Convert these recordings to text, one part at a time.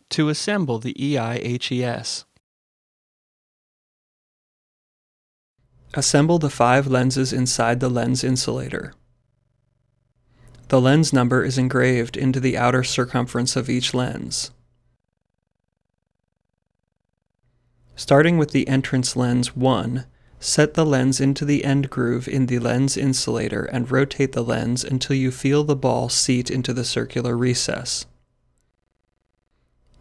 To assemble the HES. Assemble the 5 lenses inside the lens insulator. The lens number is engraved into the outer circumference of each lens. Starting with the entrance lens 1, set the lens into the end groove in the lens insulator and rotate the lens until you feel the ball seat into the circular recess.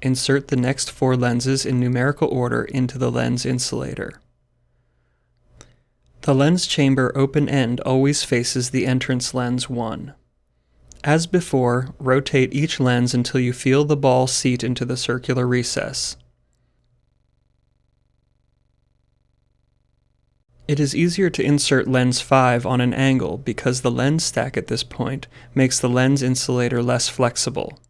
Insert the next 4 lenses in numerical order into the lens insulator. The lens chamber open end always faces the entrance lens 1. As before, rotate each lens until you feel the ball seat into the circular recess. It is easier to insert lens 5 on an angle because the lens stack at this point makes the lens insulator less flexible.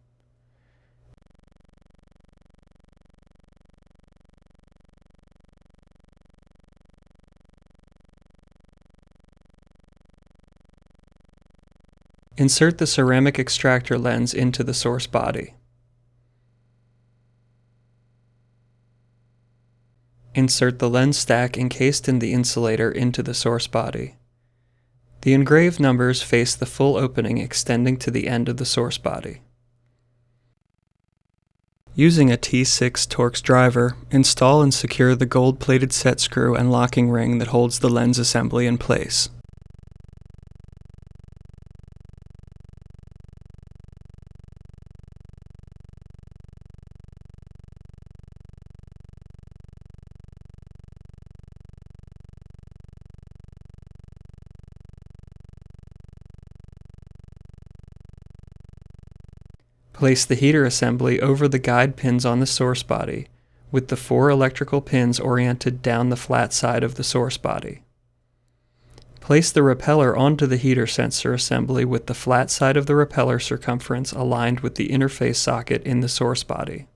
Insert the ceramic extractor lens into the source body. Insert the lens stack encased in the insulator into the source body. The engraved numbers face the full opening extending to the end of the source body. Using a T6 Torx driver, install and secure the gold-plated set screw and locking ring that holds the lens assembly in place. Place the heater assembly over the guide pins on the source body, with the 4 electrical pins oriented down the flat side of the source body. Place the repeller onto the heater sensor assembly with the flat side of the repeller circumference aligned with the interface socket in the source body.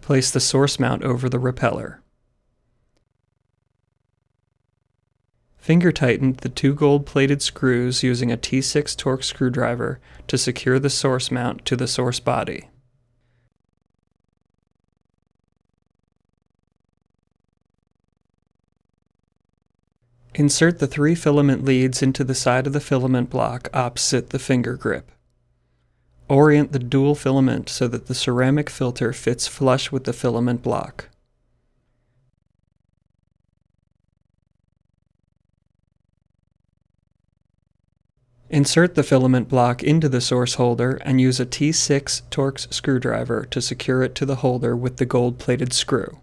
Place the source mount over the repeller. Finger tighten the 2 gold-plated screws using a T6 Torx screwdriver to secure the source mount to the source body. Insert the 3 filament leads into the side of the filament block opposite the finger grip. Orient the dual filament so that the ceramic filter fits flush with the filament block. Insert the filament block into the source holder and use a T6 Torx screwdriver to secure it to the holder with the gold-plated screw.